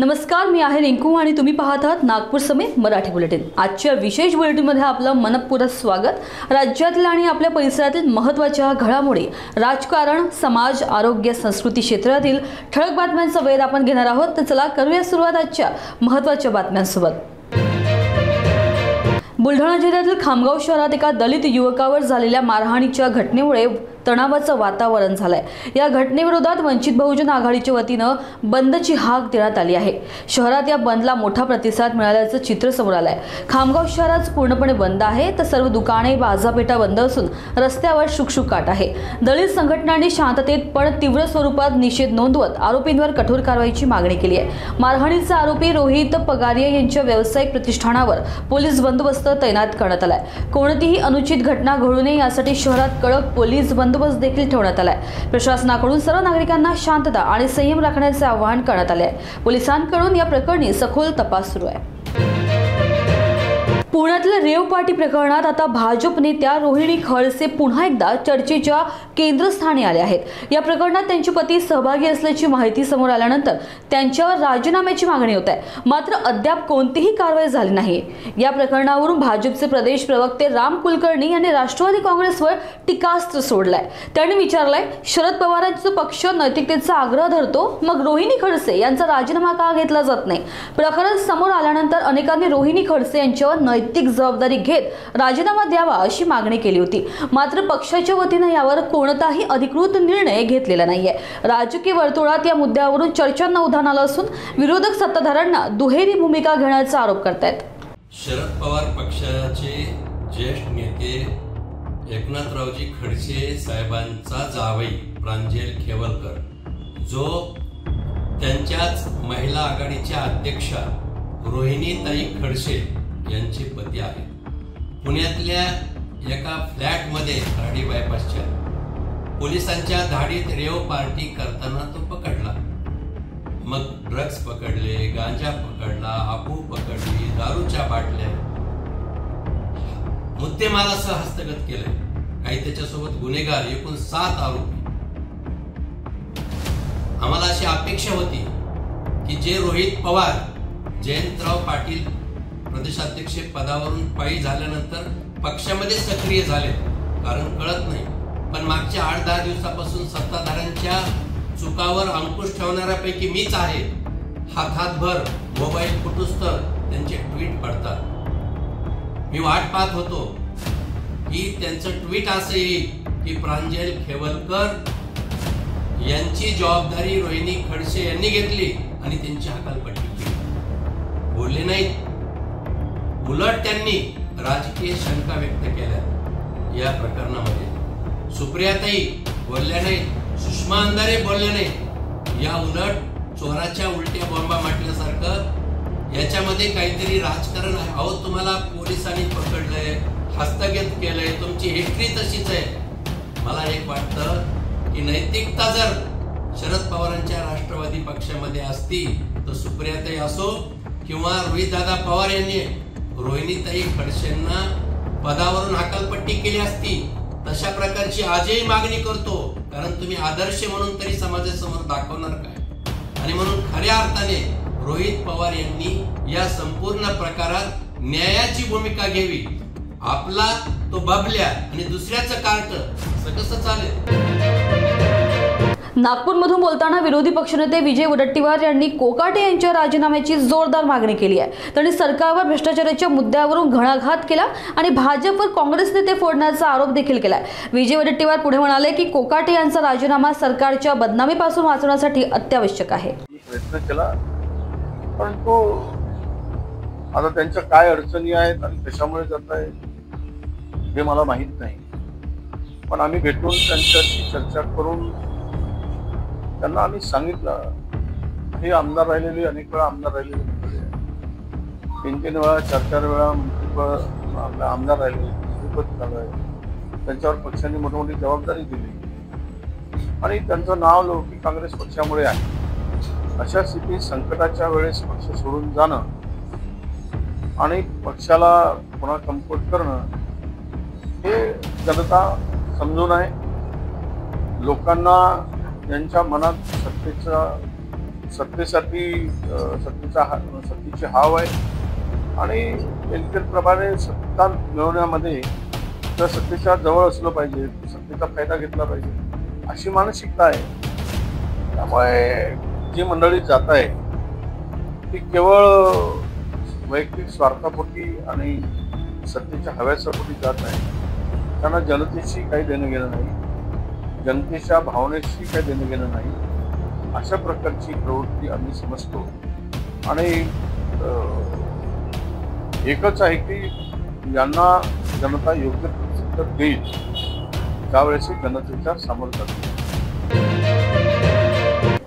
नमस्कार, मी आहे रिंकू आणि तुम्ही पाहत आहात नागपूर समय मराठी बुलेटिन। आजच्या विशेष बुलेटिनमध्ये आपलं मनपूर्वक स्वागत। राज्यातील आणि आपल्या परिसरातील महत्त्वाच्या घडामोडी, राजकारण, समाज, आरोग्य, संस्कृती क्षेत्रातील ठळक बातम्यांचा वेध आपण घेणार आहोत। तर चला करूया सुरुवात आजच्या महत्त्वाच्या बातम्यांसोबत। बुलढाणा जिल्ह्यातील खामगाव शहरात एका दलित युवकावर झालेल्या मारहाणीच्या घटनेमुळे तणावाचं वातावरण झालंय। या घटनेविरोधात वंचित बहुजन आघाडीच्या वतीनं बंदची हाक देण्यात आली आहे। शहरात या बंदला मोठा प्रतिसाद मिळाल्याचं चित्र समोर आलंय। खामगाव शहरात पूर्णपणे बंद आहे, तर सर्व दुकाने, बाजारपेठा बंद असून रस्त्यावर शुकशुकाट आहे। दलित संघटनांनी शांततेत पण तीव्र स्वरूपात निषेध नोंदवत आरोपींवर कठोर कारवाईची मागणी केली आहे। मारहाणीचा आरोपी रोहित पगारिया यांच्या व्यावसायिक प्रतिष्ठानावर पोलीस बंदोबस्त तैनात करण्यात आलाय। कोणतीही अनुचित घटना घडू नये यासाठी शहरात कडक पोलीस बंदोबस्त देखील ठेवण्यात आलाय। प्रशासनाकडून सर्व नागरिकांना शांतता आणि संयम राखण्याचे आवाहन करण्यात आले आहे। पोलिसांकडून या प्रकरणी सखोल तपास सुरू आहे। पुण्यातल्या रेव पार्टी प्रकरणात आता भाजप नेत्या रोहिणी खडसे पुन्हा एकदा चर्चेच्या केंद्रस्थानी आले आहेत। या प्रकरणात त्यांचे पती सहभागी असल्याची माहिती समोर आल्यानंतर त्यांच्यावर राजीनाम्याची मागणी होत आहे, मात्र अद्याप कोणतीही कारवाई झाली नाही। या प्रकरणावरून भाजपचे प्रदेश प्रवक्ते राम कुलकर्णी यांनी राष्ट्रवादी काँग्रेसवर टीकास्त्र सोडलंय। त्यांनी विचारलंय, शरद पवारांचा पक्ष नैतिकतेचा आग्रह धरतो, मग रोहिणी खडसे यांचा राजीनामा का घेतला जात नाही? प्रकरण समोर आल्यानंतर अनेकांनी रोहिणी खडसे यांच्यावर नैतिक जबाबदारी घेत राजीनामा द्यावा अशी मागणी केली होती, मात्र पक्षाच्या वतीने यावर कोणताही अधिकृत निर्णय घेतलेला नाहीये। राजकीय वर्तुळात या मुद्द्यावरून चर्चांना उधाण आलं असून विरोधक सत्ताधाऱ्यांना दुहेरी भूमिका घेण्याचा आरोप करतायत। शरद पवार पक्षाचे ज्येष्ठ नेते एकनाथरावजी खडसे साहेबांचा जावई प्रांजल खेवलकर, जो त्यांच्याच महिला आघाडीच्या अध्यक्षा रोहिणीताई खडसे यांचे पती आहेत, पुण्यातल्या एका फ्लॅटमध्ये खराडी बायपासच्या पोलिसांच्या धाडीत रेव पार्टी करताना तो पकडला। मग ड्रग्ज पकडले, गांजा पकडला, अफू पकडली, दारूच्या बाटल्या, मुद्देमालासह हस्तगत केले। काही त्याच्यासोबत गुन्हेगार, एकूण 7 आरोपी। आम्हाला अशी अपेक्षा होती की जे रोहित पवार जयंतराव पाटील प्रदेशाध्यक्ष पदावरून पायी झाल्यानंतर पक्षामध्ये सक्रिय झाले, कारण कळत नाही, पण मागच्या 8-10 दिवसापासून सत्ताधाऱ्यांच्या चुकावर अंकुश ठेवणाऱ्यापैकी मीच आहे। हातभर मोबाईल फुटुस्तर त्यांचे ट्विट पडतात। मी वाट पाहत होतो की त्यांचं ट्विट असं येईल की प्रांजल खेवलकर यांची जबाबदारी रोहिणी खडसे यांनी घेतली आणि त्यांची हकालपट्टी केली। बोलले नाहीत, उलट त्यांनी राजकीय शंका व्यक्त केल्या। या प्रकरणामध्ये सुप्रियाताई बोलल्या नाहीत, सुषमा अंधारे बोलल्या नाहीत। या उलट चोराच्या उलट्या बॉम्बा म्हटल्यासारखं याच्यामध्ये काहीतरी राजकारण आहे। अहो, तुम्हाला पोलिसांनी पकडलंय, हस्तगत केलंय, तुमची हिस्ट्री तशीच आहे। मला एक वाटतं की नैतिकता जर शरद पवारांच्या राष्ट्रवादी पक्षामध्ये असती तर सुप्रियाताई असो किंवा रोहितदादा पवार यांनी रोहिणीताई खडसेंना पदावरून हकालपट्टी केली असती। तशा प्रकारची आजही मागणी करतो, कारण तुम्ही आदर्श म्हणून तरी समाजासमोर दाखवणार काय? आणि म्हणून खऱ्या अर्थाने रोहित पवार यांनी या संपूर्ण प्रकारात न्यायाची भूमिका घ्यावी। आपला तो बबल्या आणि दुसऱ्याचं कार्ट असं कसं चालेल? नागपूरमधून बोलताना विरोधी पक्षनेते विजय वडेट्टीवार यांनी कोकाटे यांच्या राजीनाम्याची जोरदार मागणी केली आहे। त्यांनी सरकारवर भ्रष्टाचाराच्या मुद्द्यावरून घणाघात केला आणि भाजपवर काँग्रेस नेते फोडण्याचा आरोप देखील केला। विजय वडेट्टीवार पुढे म्हणाले की कोकाटे यांचा राजीनामा सरकारच्या बदनामीपासून वाचवण्यासाठी अत्यावश्यक आहे। प्रयत्न केला, परंतु आता त्यांच्या काय अडचणी आहेत आणि कशामुळे जात आहे हे मला माहित नाही, पण आम्ही भेटून त्यांच्याशी चर्चा करून त्यांना आम्ही सांगितलं, हे आमदार राहिलेले, अनेक वेळा आमदार राहिलेले, 3-3 वेळा 4-4 वेळा मंत्रिपद आमदार राहिलेले, मंत्रिपद झालं आहे। त्यांच्यावर पक्षाने मोठी जबाबदारी दिली आणि त्यांचं नाव लौकिक काँग्रेस पक्षामुळे आहे। अशा स्थितीत संकटाच्या वेळेस पक्ष सोडून जाणं आणि पक्षाला पुन्हा कमकुवत करणं हे जनता समजून आहे। लोकांना यांच्या मनात सत्तेचा सत्तेची हाव आहे आणि त्यांच्याप्रमाणे सत्ता मिळवण्यामध्ये त्या सत्तेच्या जवळ असलं पाहिजे, सत्तेचा फायदा घेतला पाहिजे अशी मानसिकता आहे. त्यामुळे जी मंडळी जात आहे ती केवळ वैयक्तिक स्वार्थापोटी आणि सत्तेच्या हव्यासापोटी जात आहे. त्यांना जनतेशी काही देणं घेणं नाही, जनतेच्या भावनेशी काही देणं घेणं नाही, अशा प्रकारची प्रवृत्ती आम्ही समजतो. आणि एकच आहे की यांना जनता योग्य प्रत्युत्तर देईल त्यावेळेस जनतेच्या समोर जातील.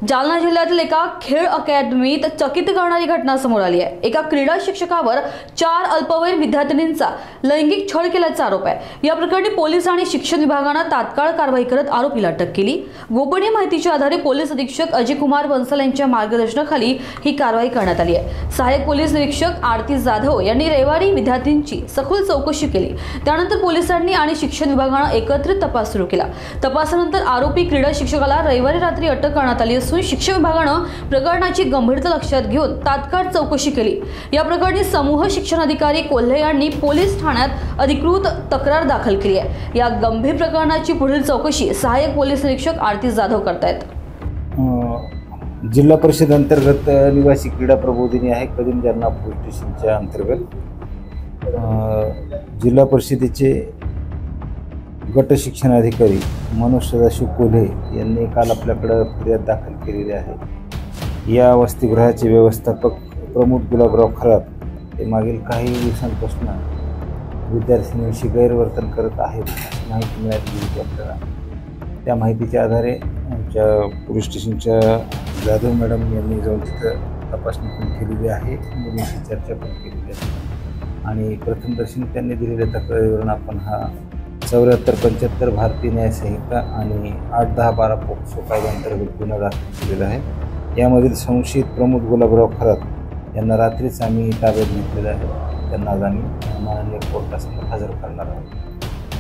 जालना जिल्ह्यातील एका खेळ अकादमीत चकित करणारी घटना समोर आली आहे. एका क्रीडा शिक्षकावर 4 अल्पवयीन विद्यार्थिनींचा लैंगिक छळ केल्याचा आरोप आहे. या प्रकरणी पोलीस आणि शिक्षण विभागानं तात्काळ कारवाई करत आरोपीला अटक केली. गोपनीय माहितीच्या आधारे पोलीस अधीक्षक अजय कुमार बन्सल यांच्या मार्गदर्शनाखाली ही कारवाई करण्यात आली आहे. सहाय्यक पोलीस निरीक्षक आरती जाधव यांनी रविवारी विद्यार्थ्यांची सखोल चौकशी केली. त्यानंतर पोलिसांनी आणि शिक्षण विभागानं एकत्रित तपास सुरू केला. तपासानंतर आरोपी क्रीडा शिक्षकाला रविवारी रात्री अटक करण्यात आली असून शिक्षण विभागानं प्रकरणाची गंभीरता लक्षात घेऊन तात्काळ चौकशी केली. या प्रकरणी समूह शिक्षण अधिकारी कोल्हे यांनी पोलीस ठाण्यात अधिकृत तक्रार दाखल केली आहे. या गंभीर प्रकरणाची पुढील चौकशी सहाय्यक पोलीस निरीक्षक आरती जाधव करतायत. जिल्हा परिषद अंतर्गत निवासी क्रीडा प्रबोधिनी आहे कदीम जालना पोलीस स्टेशनच्या अंतर्गत. जिल्हा परिषदेचे गट शिक्षण अधिकारी मनोज सदाशिव कोल्हे यांनी काल आपल्याकडं फिर्याद दाखल केलेली आहे. या वसतिगृहाचे व्यवस्थापक प्रमोद गुलाबराव खरात हे मागील काही दिवसांपासून विद्यार्थिनींशी गैरवर्तन करत आहेत अशी माहिती मिळाली होती आपल्याला. त्या माहितीच्या आधारे आमच्या पोलीस स्टेशनच्या जाधव मॅडम यांनी जाऊन तिथं तपासणी पण केलेली आहे, मुलींशी चर्चा पण केलेली आहे. आणि प्रथमदर्शनी त्यांनी दिलेल्या तक्रारीवरून आपण हा 74-75 भारतीय न्याय संहिता आणि 8-10-12 पोक्सो कायद्याअंतर्गत गुन्हा दाखल केलेला आहे. यामधील संशयित प्रमोद गुलाबराव खरात यांना रात्रीच आम्ही ताब्यात घेतलेलं आहे. त्यांना आज आम्ही माननीय कोर्टासमोर हजर करणार आहोत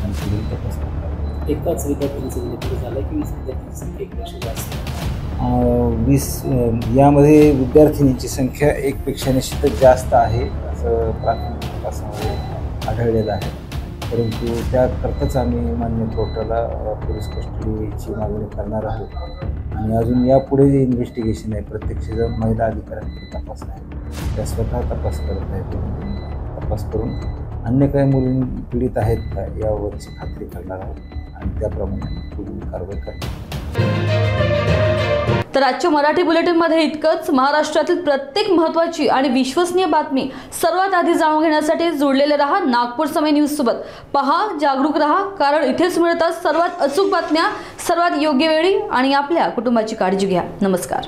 आणि पुढील तपास करणार आहोत. एकाच विद्यार्थ्यांचं निधन झालं की 20 विद्यार्थ्यांची संख्या एकपेक्षा जास्त? 20 यामध्ये विद्यार्थिनींची संख्या एकपेक्षा निश्चितच जास्त आहे असं प्राथमिक तपासामध्ये आढळलेलं आहे. परंतु त्याकरताच आम्ही मान्य कोर्टाला पोलीस कस्टडीची मागणी करणार आहोत. आणि अजून यापुढे जे इन्व्हेस्टिगेशन आहे प्रत्यक्ष जाऊन महिला अधिकाऱ्यांकडे तपास आहे, त्या स्वतः तपास करत आहेत. तपास करून अन्य काही मुली पीडित आहेत का यावरची खात्री करणार आहोत आणि त्याप्रमाणे पुढील कारवाई करणार. तर आजच्या मराठी बुलेटिनमध्ये इतकंच. महाराष्ट्रातील प्रत्येक महत्त्वाची आणि विश्वसनीय बातमी सर्वात आधी जाणून घेण्यासाठी जोडलेले रहा नागपूर समय न्यूज सोबत. पहा, जागरूक रहा, कारण इथेच मिळतात सर्वात अचूक बातम्या सर्वात योग्य वेळी. आणि आपल्या कुटुंबाची काळजी घ्या. नमस्कार.